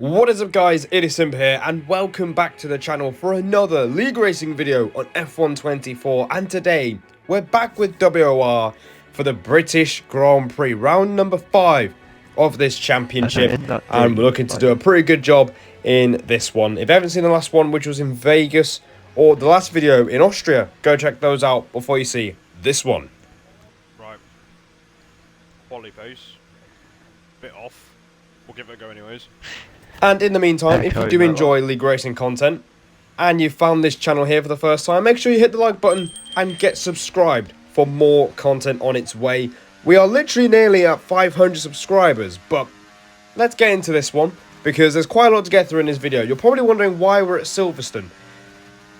What is up guys, it is Simp here and welcome back to the channel for another league racing video on F1 24, and today we're back with WOR for the British Grand Prix round number 5 of this championship, and we're looking to do a pretty good job in this one. If you haven't seen the last one, which was in Vegas, or the last video in Austria, go check those out before you see this one. Right, quality pace, bit off, we'll give it a go anyways. And in the meantime, if you do enjoy league racing content and you found this channel here for the first time, make sure you hit the like button and get subscribed for more content on its way. We are literally nearly at 500 subscribers, but let's get into this one because there's quite a lot to get through in this video. You're probably wondering why we're at Silverstone.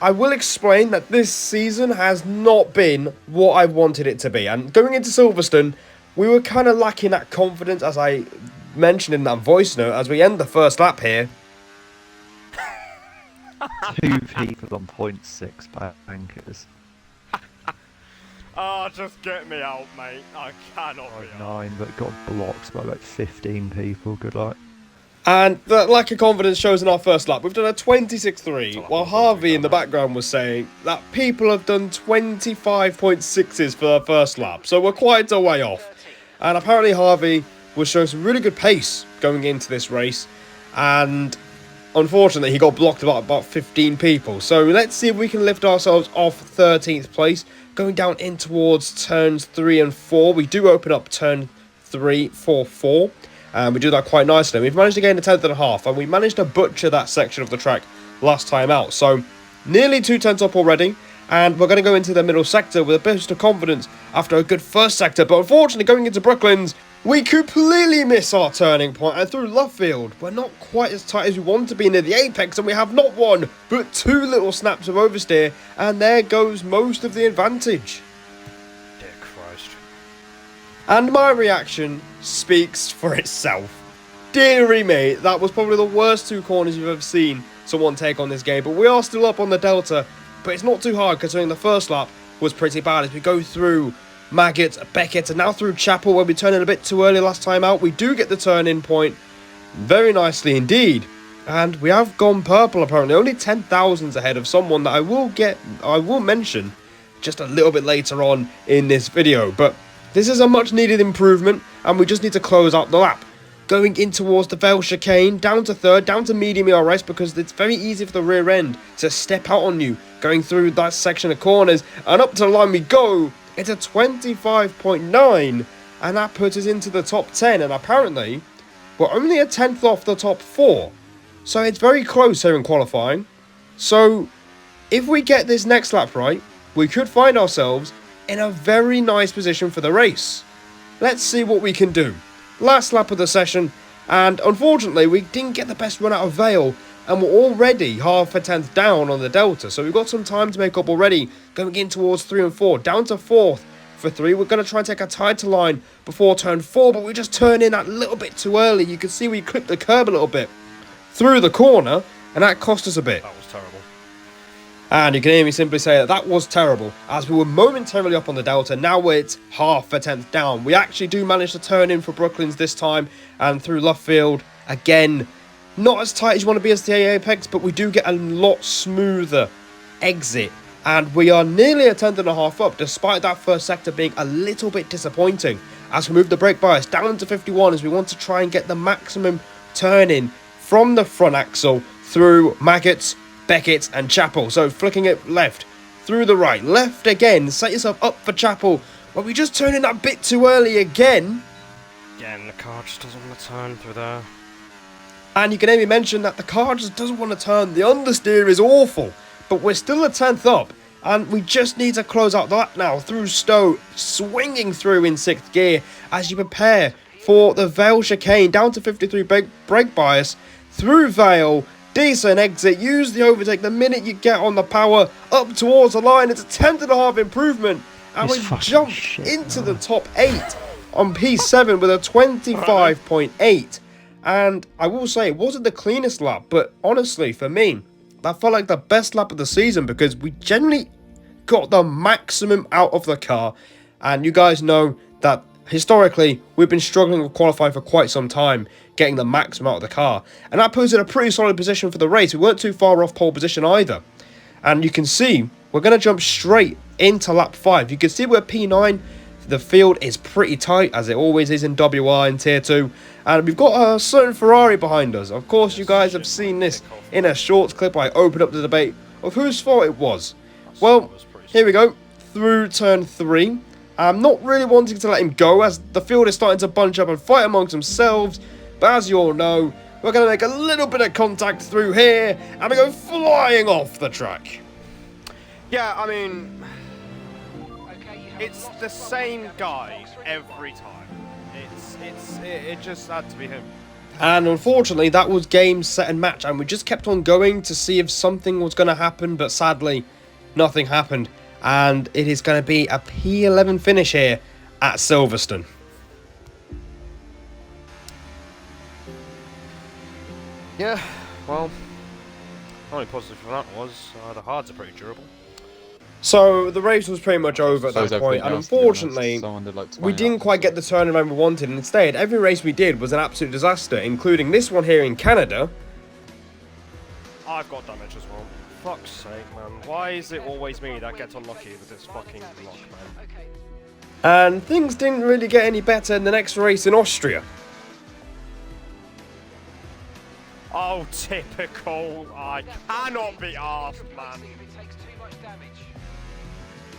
I will explain that this season has not been what I wanted it to be, and going into Silverstone, we were kind of lacking that confidence, as I mentioned in that voice note, as we end the first lap here. 2 people on 0.6 bankers. Ah, just get me out, mate. I cannot be out. 9, but got blocked by like 15 people. Good luck. And that lack of confidence shows in our first lap. We've done a 26.3, while Harvey in the background was saying that people have done 25.6s for their first lap. So we're quite a way off. And apparently Harvey was showing some really good pace going into this race, and unfortunately he got blocked by about 15 people. So let's see if we can lift ourselves off 13th place, going down in towards turns 3 and 4. We do open up turn 3, 4, 4, and we do that quite nicely. We've managed to gain a 10th and a half, and we managed to butcher that section of the track last time out. So nearly 2 tenths up already, and we're going to go into the middle sector with a boost of confidence after a good first sector. But unfortunately, going into Brooklands, we completely miss our turning point, and through left field, we're not quite as tight as we want to be near the apex, and we have not 1, but 2 little snaps of oversteer, and there goes most of the advantage. Dear Christ. And my reaction speaks for itself. Deary me, that was probably the worst 2 corners you've ever seen someone take on this game, but we are still up on the delta, but it's not too hard considering the first lap was pretty bad as we go through Maggot, Beckett, and now through Chapel, where we turned in a bit too early last time out. We do get the turn-in point very nicely indeed, and we have gone purple apparently, only 10 thousandths ahead of someone that I will mention just a little bit later on in this video. But this is a much needed improvement, and we just need to close out the lap. Going in towards the Vale chicane, down to 3rd, down to medium ERS, because it's very easy for the rear end to step out on you going through that section of corners, and up to the line we go. It's a 25.9, and that puts us into the top 10, and apparently we're only a 10th off the top 4, so it's very close here in qualifying. So if we get this next lap right, we could find ourselves in a very nice position for the race. Let's see what we can do. Last lap of the session, and unfortunately we didn't get the best run out of Vale, and we're already half a tenth down on the delta, so we've got some time to make up already, going in towards 3 and 4, down to 4th for 3. We're going to try and take a tight to line before turn 4, but we just turn in that little bit too early. You can see we clipped the curb a little bit through the corner, and that cost us a bit. That was terrible. And you can hear me simply say that that was terrible, as we were momentarily up on the delta. Now it's half a tenth down. We actually do manage to turn in for Brooklands this time, and through left field again. Not as tight as you want to be as the apex, but we do get a lot smoother exit, and we are nearly a tenth and a half up, despite that first sector being a little bit disappointing, as we move the brake bias down to 51, as we want to try and get the maximum turn in from the front axle through Maggots, Beckett, and Chapel. So flicking it left, through the right, left again, set yourself up for Chapel, but we just turn in that bit too early again. Again, the car just doesn't want to turn through there. And you can hear me mention that the car just doesn't want to turn. The understeer is awful, but we're still a 10th up, and we just need to close out the lap now through Stowe, swinging through in 6th gear as you prepare for the Vale chicane, down to 53 brake bias, through Vale, decent exit, use the overtake the minute you get on the power, up towards the line. It's a 10th and a half improvement, and we jump into the top 8 on P7 with a 25.8. And I will say, it wasn't the cleanest lap, but honestly, for me, that felt like the best lap of the season because we generally got the maximum out of the car. And you guys know that Historically, we've been struggling with qualifying for quite some time, getting the maximum out of the car, and that puts in a pretty solid position for the race. We weren't too far off pole position either. And you can see, we're going to jump straight into lap 5. You can see we're P9, the field is pretty tight, as it always is in WR in Tier 2, and we've got a certain Ferrari behind us. Of course, you guys have seen this in a shorts clip. I opened up the debate of whose fault it was. Well, here we go, through turn 3. I'm not really wanting to let him go, as the field is starting to bunch up and fight amongst themselves, but as you all know, we're going to make a little bit of contact through here, and we go flying off the track. Yeah, I mean, it's the same guy every time. It just had to be him. And unfortunately, that was game, set, and match, and we just kept on going to see if something was going to happen, but sadly, nothing happened. And it is going to be a P11 finish here at Silverstone. Yeah, well, only positive from that was the hards are pretty durable. So the race was pretty much over at that point, and unfortunately, we didn't quite get the turnaround we wanted, and instead, every race we did was an absolute disaster, including this one here in Canada. I've got damage as well. Fuck's sake, man. Why is it always me that gets unlucky with this fucking block, man? And things didn't really get any better in the next race in Austria. Oh, typical. I cannot be arsed, man.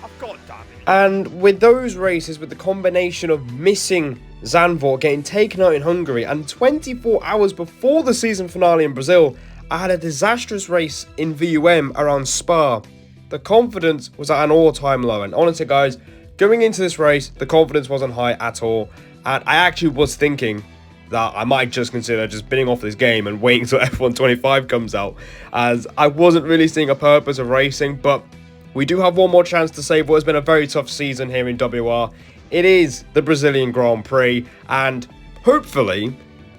I've got damage. And with those races, with the combination of missing Zandvoort, getting taken out in Hungary, and 24 hours before the season finale in Brazil, I had a disastrous race in VUM around Spa. The confidence was at an all-time low, and honestly guys, going into this race, the confidence wasn't high at all, and I actually was thinking that I might just consider just bidding off this game and waiting until F1 25 comes out, as I wasn't really seeing a purpose of racing. But we do have one more chance to save what has been a very tough season here in WR. It is the Brazilian Grand Prix, and hopefully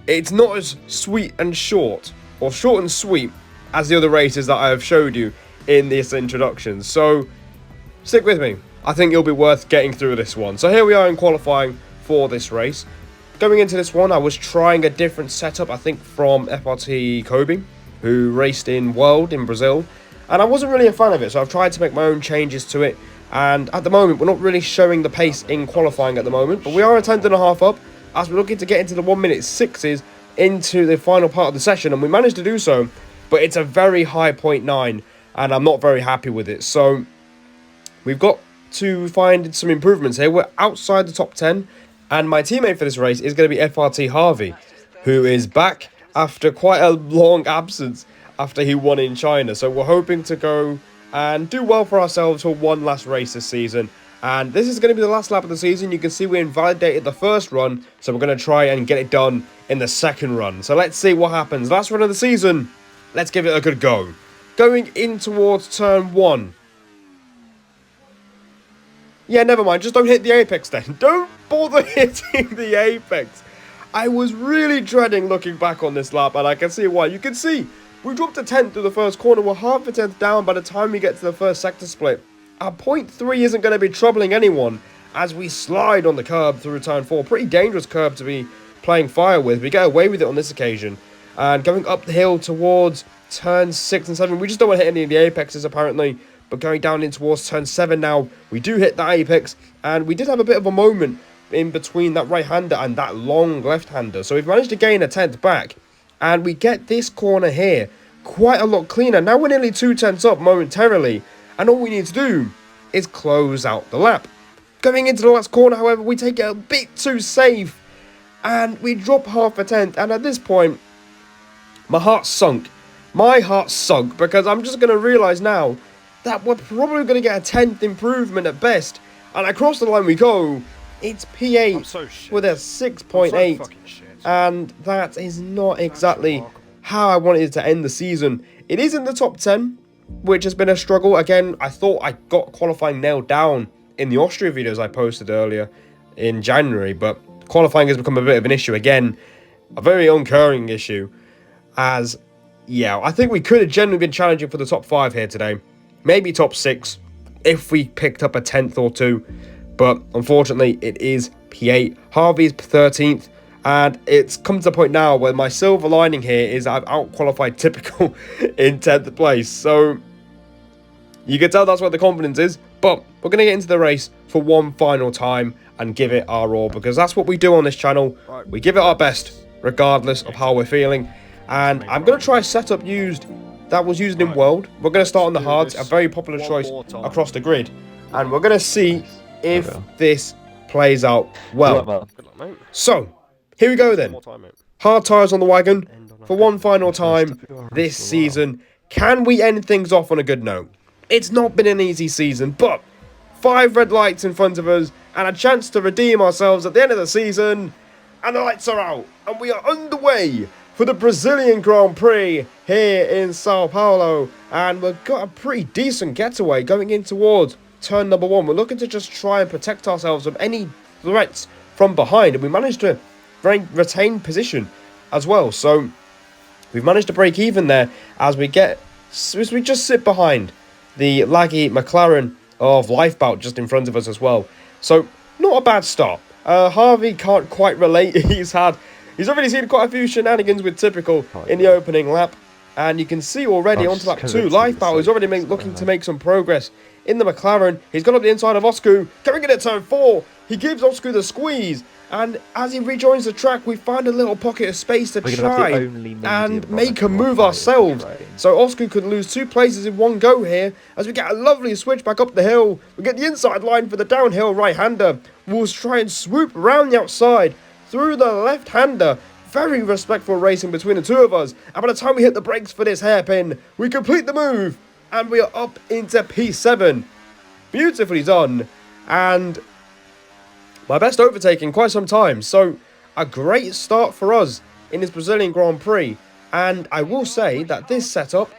it's not as sweet and short, or short and sweet, as the other races that I have showed you in this introduction. So stick with me. I think it'll be worth getting through this one. So here we are in qualifying for this race. Going into this one, I was trying a different setup, I think, from FRT Kobe, who raced in World in Brazil, and I wasn't really a fan of it, so I've tried to make my own changes to it. And at the moment, we're not really showing the pace in qualifying at the moment, but we are a 10.5 up, as we're looking to get into the 1:06 6s into the final part of the session, and we managed to do so, but it's a very high 0.9, and I'm not very happy with it. So we've got to find some improvements here. We're outside the top 10, and my teammate for this race is going to be FRT Harvey, who is back after quite a long absence after he won in China. So we're hoping to go and do well for ourselves for one last race this season. And this is going to be the last lap of the season. You can see we invalidated the first run, so we're going to try and get it done in the second run. So let's see what happens. Last run of the season, let's give it a good go. Going in towards turn 1. Yeah, never mind, just don't hit the apex then. Don't bother hitting the apex. I was really dreading looking back on this lap, and I can see why. You can see, we dropped a 10th through the first corner. We're half a 10th down by the time we get to the first sector split. Our 0.3 isn't going to be troubling anyone as we slide on the curb through turn 4. Pretty dangerous curb to be playing fire with. We get away with it on this occasion. And going up the hill towards turn 6 and 7, we just don't want to hit any of the apexes apparently. But going down in towards turn 7 now, we do hit that apex, and we did have a bit of a moment in between that right-hander and that long left-hander. So we've managed to gain a 10th back, and we get this corner here quite a lot cleaner. Now we're nearly 2 tenths up momentarily, and all we need to do is close out the lap. Going into the last corner, however, we take it a bit too safe, and we drop half a 10th, and at this point, my heart sunk. My heart sunk, because I'm just going to realise now that we're probably going to get a 10th improvement at best. And across the line we go. It's P8 with a 6.8. And that is not exactly how I wanted it to end the season. It is in the top 10, which has been a struggle. Again, I thought I got qualifying nailed down in the Austria videos I posted earlier in January. But qualifying has become a bit of an issue again. A very occurring issue. As, yeah, I think we could have genuinely been challenging for the top 5 here today. Maybe top 6 if we picked up a 10th or 2. But unfortunately, it is P8. Harvey's 13th. And it's come to the point now where my silver lining here is I've out-qualified Typical in 10th place. So you can tell that's where the confidence is. But we're going to get into the race for one final time and give it our all, because that's what we do on this channel. We give it our best, regardless of how we're feeling. And I'm going to try a setup that was used in World. We're going to start on the hards, a very popular choice across the grid. And we're going to see if this plays out well. So, here we go then. Hard tyres on the wagon for one final time this season. Can we end things off on a good note? It's not been an easy season, but 5 red lights in front of us and a chance to redeem ourselves at the end of the season. And the lights are out and we are underway for the Brazilian Grand Prix here in Sao Paulo. And we've got a pretty decent getaway going in towards turn number 1. We're looking to just try and protect ourselves from any threats from behind. And we managed to retain position as well. So we've managed to break even there as we just sit behind the laggy McLaren of Lifebout just in front of us as well. So not a bad start. Harvey can't quite relate. He's already seen quite a few shenanigans with Typical in the opening lap. And you can see already onto lap 2, Lifebout is already looking to make some progress in the McLaren. He's gone up the inside of Osku, coming in at turn 4. He gives Osku the squeeze. And as he rejoins the track, we find a little pocket of space to try and make a move ourselves. So Osku could lose 2 places in one go here as we get a lovely switch back up the hill. We get the inside line for the downhill right-hander. We'll try and swoop around the outside through the left-hander. Very respectful racing between the two of us. And by the time we hit the brakes for this hairpin, we complete the move. And we are up into P7. Beautifully done. And my best overtake in quite some time. So a great start for us in this Brazilian Grand Prix. And I will say that this setup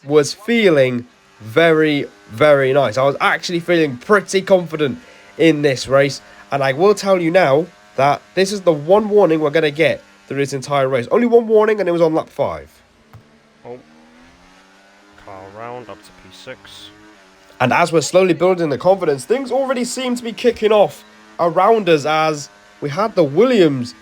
was feeling very, very nice. I was actually feeling pretty confident in this race. And I will tell you now that this is the one warning we're going to get through this entire race. Only one warning, and it was on lap 5. Oh. Car round up to P6. And as we're slowly building the confidence, things already seem to be kicking off around us as we had the Williams,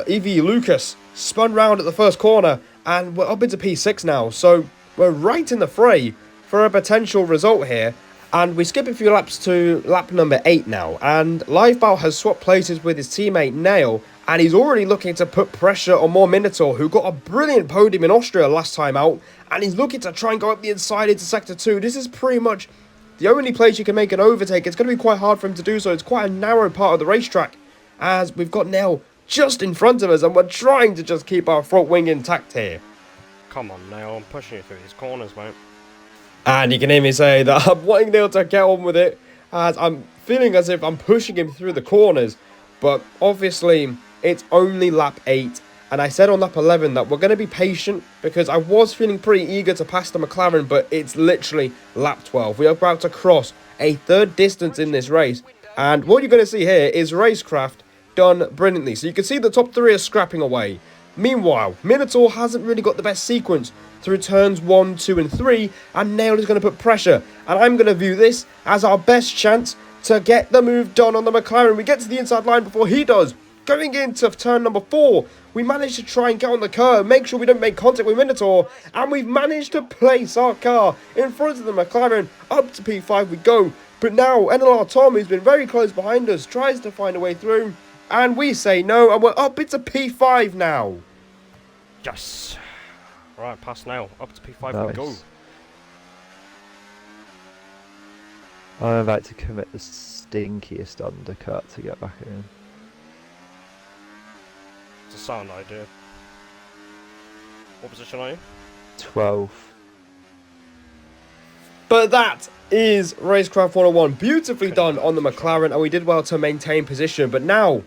Evie Lucas, spun round at the first corner, and we're up into P6 now. So we're right in the fray for a potential result here. And we skip a few laps to lap number 8 now. And Lifebout has swapped places with his teammate Nail. And he's already looking to put pressure on more Minotaur, who got a brilliant podium in Austria last time out. And he's looking to try and go up the inside into Sector 2. This is pretty much the only place you can make an overtake. It's going to be quite hard for him to do so. It's quite a narrow part of the racetrack, as we've got Nail just in front of us. And we're trying to just keep our front wing intact here. Come on, Nail. I'm pushing you through these corners, mate. And you can hear me say that I'm wanting Neil to get on with it, as I'm feeling as if I'm pushing him through the corners. But obviously, it's only lap 8. And I said on lap 11 that we're going to be patient, because I was feeling pretty eager to pass the McLaren, but it's literally lap 12. We are about to cross a third distance in this race. And what you're going to see here is racecraft done brilliantly. So you can see the top 3 are scrapping away. Meanwhile, Minotaur hasn't really got the best sequence through turns 1, 2 and 3, and Nail is going to put pressure. And I'm going to view this as our best chance to get the move done on the McLaren. We get to the inside line before he does. Going into turn number 4, we managed to try and get on the curb, make sure we don't make contact with Minotaur, and we've managed to place our car in front of the McLaren. Up to P5 we go. But now, NLR Tom, who's been very close behind us, tries to find a way through. And we say no, and we're up into P5 now. Yes. Right, past Nail. Up to P5 Nice. we go. I'm about to commit the stinkiest undercut to get back in. It's a sound idea. What position are you? 12. But that is Racecraft 101. Beautifully done on the McLaren, and we did well to maintain position. But now,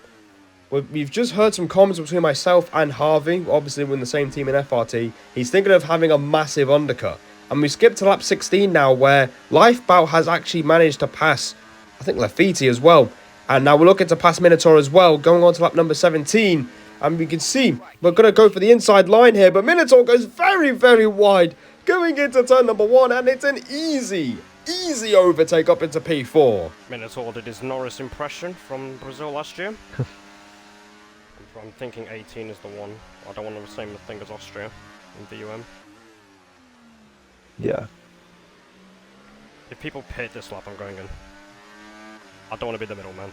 we've just heard some comments between myself and Harvey. Obviously, we're in the same team in FRT. He's thinking of having a massive undercut. And we skip to lap 16 now, where Lifebout has actually managed to pass, I think, Lafiti as well. And now we're looking to pass Minotaur as well, going on to lap number 17. And we can see we're going to go for the inside line here. But Minotaur goes very, very wide, going into turn number 1. And it's an easy easy overtake up into P4. Minotaur did his Norris impression from Brazil last year. I'm thinking 18 is the one. I don't want to do the same thing as Austria in VUM. Yeah. If people pit this lap, I'm going in. I don't want to be the middleman.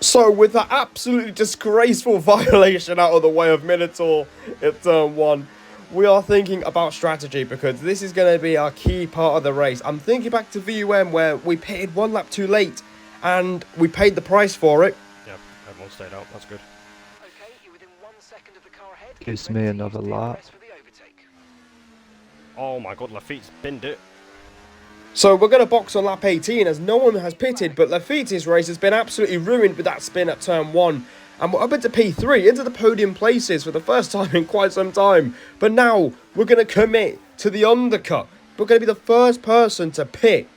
So with that absolutely disgraceful violation out of the way of Minotaur at turn 1, we are thinking about strategy because this is going to be our key part of the race. I'm thinking back to VUM where we pitted 1 lap too late and we paid the price for it. Yeah, everyone stayed out. That's good. Okay, you're within 1 second of the car ahead. Gives me another lap. Oh my god, Lafitte's binned it. So we're going to box on lap 18 as no one has pitted, but Lafitte's race has been absolutely ruined with that spin at turn 1. And we're up into P3, into the podium places for the first time in quite some time. But now we're going to commit to the undercut. We're going to be the first person to pit.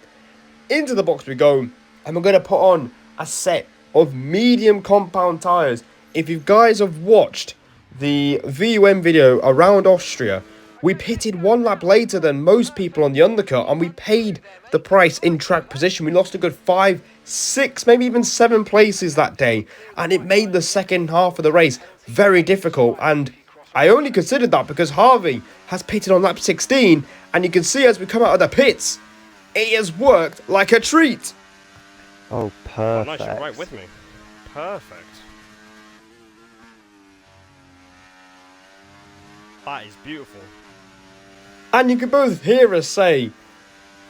Into the box we go, and we're going to put on a set of medium compound tyres. If you guys have watched the VUM video around Austria, we pitted 1 lap later than most people on the undercut, and we paid the price in track position. We lost a good 5, 6, maybe even 7 places that day, and it made the second half of the race very difficult. And I only considered that because Harvey has pitted on lap 16, and you can see as we come out of the pits, it has worked like a treat. Oh, Oh, perfect. nice, you're right with me. Perfect. That is beautiful. And you can both hear us say,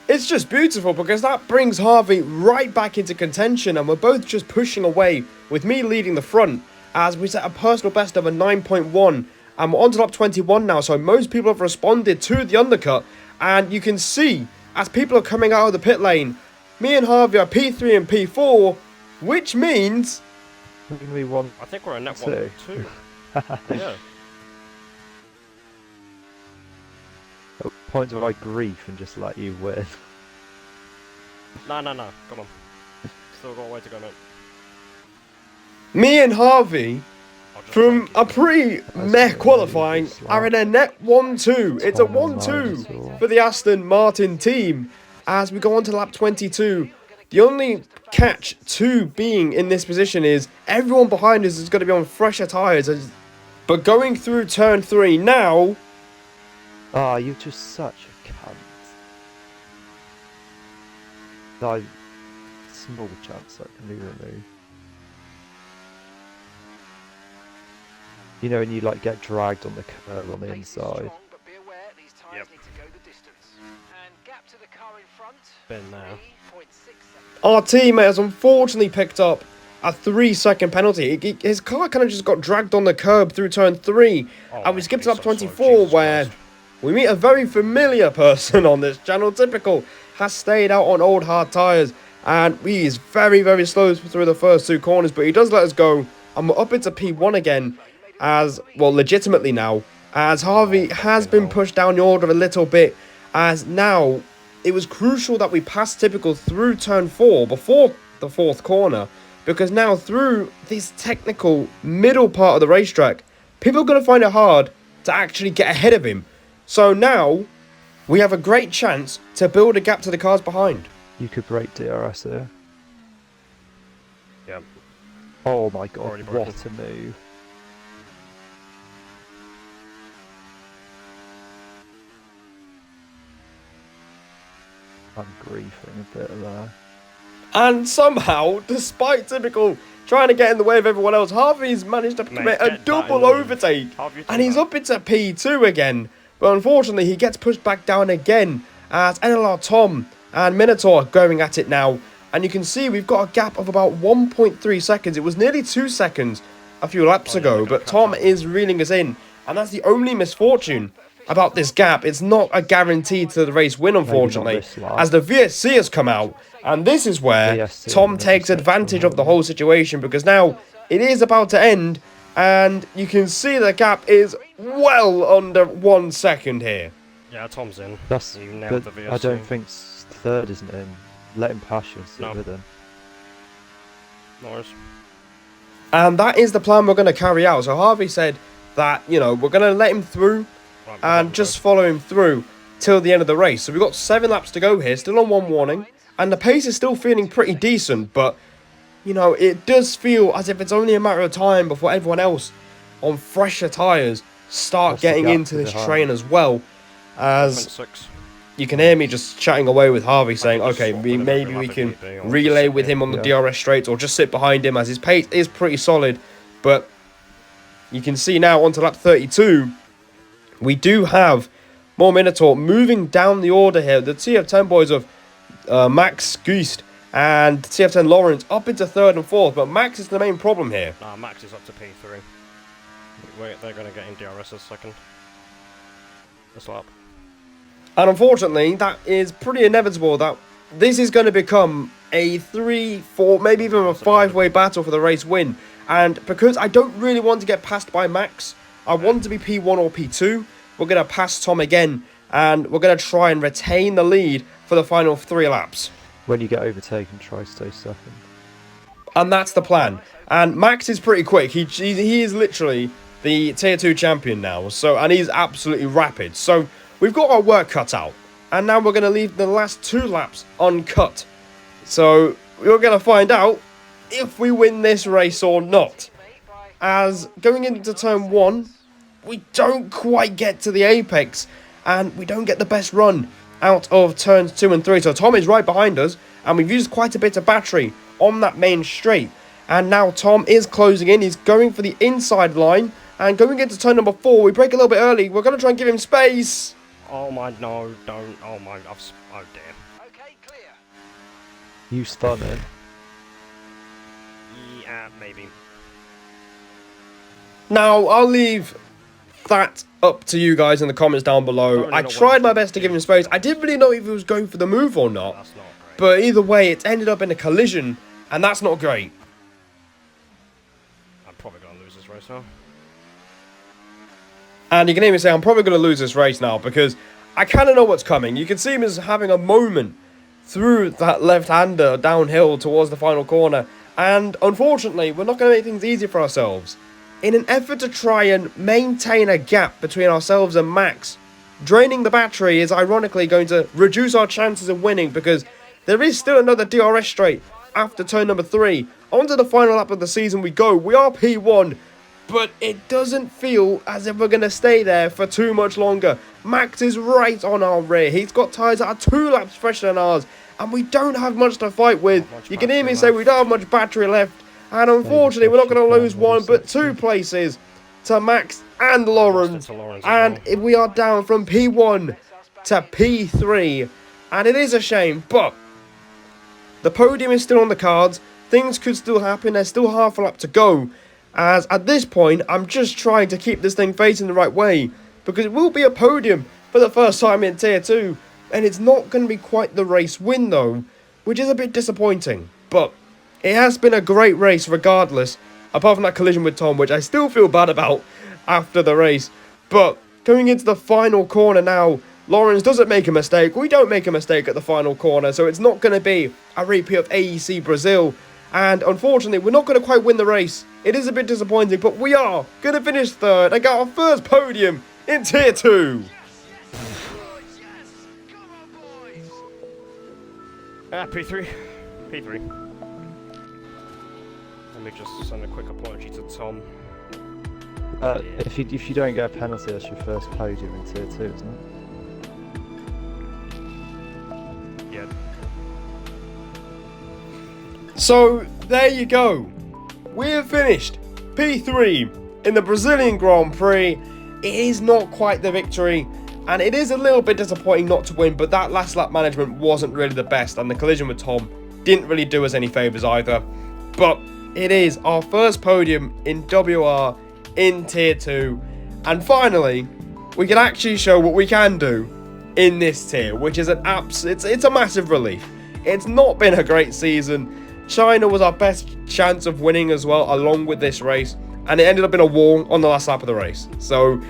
it's just beautiful because that brings Harvey right back into contention, and we're both just pushing away with me leading the front as we set a personal best of a 9.1, and we're on to lap 21 now, so most people have responded to the undercut, and you can see as people are coming out of the pit lane, me and Harvey are P3 and P4, which means... We won. I think we're a net 2. 1-2. Yeah. At points where I grief and just let you win. No. Come on. Still got a way to go, mate. Me and Harvey, I'll just from try a and pre-meh qualifying, are in a net 1-2. It's a 1-2 for the Aston Martin team as we go on to lap 22. The only catch to being in this position is everyone behind us is going to be on fresher tyres. But going through turn 3 now... Ah, you're just such a cunt. No, small chance that can be removed. You know when you like get dragged on the curb on the inside. Yep. Been there. Our teammate has unfortunately picked up a 3-second penalty. His car kind of just got dragged on the curb through turn 3. Oh, And we skipped he's up so 24 slow, Jesus where Christ. we meet a very familiar person on this channel. Typical has stayed out on old hard tyres. And he is very, very slow through the first 2 corners. But he does let us go. And we're up into P1 again. As, well, legitimately now. As Harvey has been pushed down the order a little bit. As now... It was crucial that we passed Typical through turn 4 before the 4th corner, because now through this technical middle part of the racetrack, people are going to find it hard to actually get ahead of him. So now we have a great chance to build a gap to the cars behind. You could break DRS here. Yeah. Oh my god, Already broken. what a move. I'm griefing a bit there. And somehow, despite Typical trying to get in the way of everyone else, Harvey's managed to commit a get that double in line. overtake. How have you done And he's that? up into P2 again. But unfortunately, he gets pushed back down again as NLR Tom and Minotaur going at it now. And you can see we've got a gap of about 1.3 seconds. It was nearly 2 seconds a few laps ago, but Tom is reeling us in. And that's the only misfortune about this gap. It's not a guarantee to the race win, unfortunately, this lap. as the VSC has come out. And this is where VSC Tom never takes set advantage the of the whole situation, because now it is about to end. And you can see the gap is well under 1 second here. Yeah, Tom's in. That's, You nailed but the VSC. I don't think third isn't in. Let him pass you and sit No. with him. Norris. And that is the plan we're going to carry out. So Harvey said that, you know, we're going to let him through Right, and we'll just go. follow him through. till the end of the race. So we've got 7 laps to go here, still on 1 warning, and the pace is still feeling pretty decent, but, you know, it does feel as if it's only a matter of time before everyone else on fresher tyres start What's the getting gap into to this behind? train as well, as 6. you can hear me just chatting away with Harvey saying, just okay, swap with him maybe every we lap if can need be, or just relay sit with here. him on the Yeah. DRS straights or just sit behind him, as his pace is pretty solid. But you can see now onto lap 32, we do have more Minotaur moving down the order here. The TF10 boys of Max Geist and TF10 Lawrence up into 3rd and 4th, but Max is the main problem here. Nah, Max is up to P3. They're going to get in DRS as second. This lap. And unfortunately, that is pretty inevitable that this is going to become a 3, 4, maybe even a 5-way battle for the race win. And because I don't really want to get passed by Max, I want to be P1 or P2. We're going to pass Tom again, and we're going to try and retain the lead for the final 3 laps. When you get overtaken, try stay second. And that's the plan. And Max is pretty quick. He is literally the Tier 2 champion now. And he's absolutely rapid. So we've got our work cut out. And now we're going to leave the last 2 laps uncut. So we're going to find out if we win this race or not. As going into turn 1, we don't quite get to the apex. And we don't get the best run out of turns 2 and 3. So Tom is right behind us. And we've used quite a bit of battery on that main straight. And now Tom is closing in. He's going for the inside line. And going into turn number 4, we break a little bit early. We're going to try and give him space. Oh my, no, don't. Oh my, oh dear. Okay, clear. Use fun in. Yeah, maybe. Now, I'll leave that up to you guys in the comments down below. Only I not tried one. my best to give him space. I didn't really know if he was going for the move or not. That's not great. But either way, it ended up in a collision. And that's not great. I'm probably going to lose this race now. And you can hear me say, I'm probably going to lose this race now because I kind of know what's coming. You can see him as having a moment through that left-hander downhill towards the final corner. And unfortunately, we're not going to make things easy for ourselves. In an effort to try and maintain a gap between ourselves and Max, draining the battery is ironically going to reduce our chances of winning because there is still another DRS straight after turn number 3. On to the final lap of the season we go. We are P1. But it doesn't feel as if we're going to stay there for too much longer. Max is right on our rear. He's got tyres that are 2 laps fresher than ours. And we don't have much to fight with. You can hear me say we don't have much battery left. And unfortunately, we're not going to lose 1 but 2 places to Max and Lawrence. And we are down from P1 to P3. And it is a shame, but the podium is still on the cards. Things could still happen. There's still half a lap to go. As at this point, I'm just trying to keep this thing facing the right way. Because it will be a podium for the first time in Tier 2. And it's not going to be quite the race win though. Which is a bit disappointing. But it has been a great race regardless. Apart from that collision with Tom, which I still feel bad about after the race. But going into the final corner now, Lawrence doesn't make a mistake. We don't make a mistake at the final corner. So it's not going to be a repeat of AEC Brazil. And unfortunately, we're not going to quite win the race. It is a bit disappointing, but we are going to finish 3rd and get our first podium in Tier 2. P3. P3. Let me just send a quick apology to Tom. If you don't get a penalty, that's your first podium in Tier 2, isn't it? Yeah. So, there you go. We have finished P3 in the Brazilian Grand Prix. It is not quite the victory, and it is a little bit disappointing not to win, but that last lap management wasn't really the best, and the collision with Tom didn't really do us any favours either. But it is our first podium in WR in Tier 2, and finally, we can actually show what we can do in this tier, which is it's a massive relief. It's not been a great season. China was our best chance of winning as well, along with this race, and it ended up in a war on the last lap of the race. So,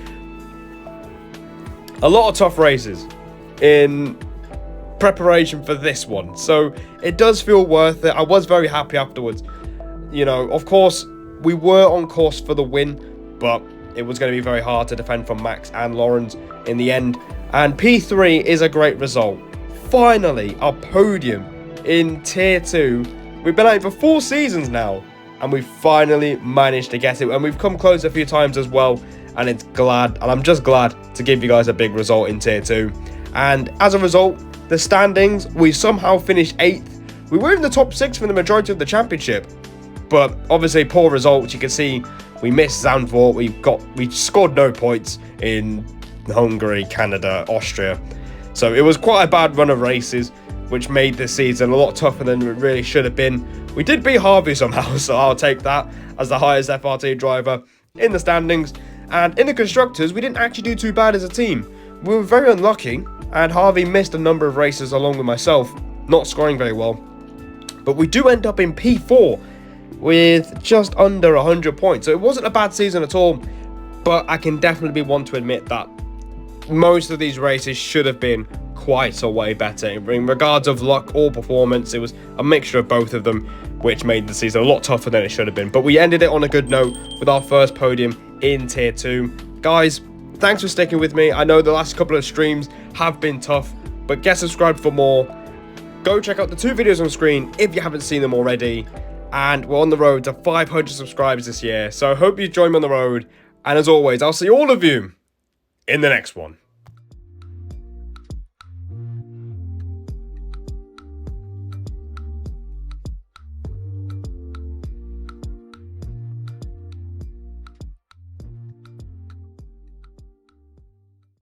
a lot of tough races in preparation for this one. So, it does feel worth it. I was very happy afterwards. You know, of course, we were on course for the win, but it was going to be very hard to defend from Max and Lawrence in the end. And P3 is a great result. Finally, a podium in Tier 2. We've been at it for 4 seasons now, and we've finally managed to get it. And we've come close a few times as well, and I'm just glad to give you guys a big result in Tier 2. And as a result, the standings, we somehow finished 8th. We were in the top 6 for the majority of the championship, but obviously poor results. You can see we missed Zandvoort. We scored no points in Hungary, Canada, Austria. So it was quite a bad run of races, which made this season a lot tougher than it really should have been. We did beat Harvey somehow, so I'll take that as the highest FRT driver in the standings. And in the constructors, we didn't actually do too bad as a team. We were very unlucky, and Harvey missed a number of races along with myself, not scoring very well. But we do end up in P4 with just under 100 points. So it wasn't a bad season at all, but I can definitely be one to admit that most of these races should have been quite a way better. In regards of luck or performance, it was a mixture of both of them, which made the season a lot tougher than it should have been. But we ended it on a good note with our first podium in Tier 2. Guys, thanks for sticking with me. I know the last couple of streams have been tough, but get subscribed for more. Go check out the 2 videos on screen if you haven't seen them already. And we're on the road to 500 subscribers this year. So I hope you join me on the road. And as always, I'll see all of you in the next one.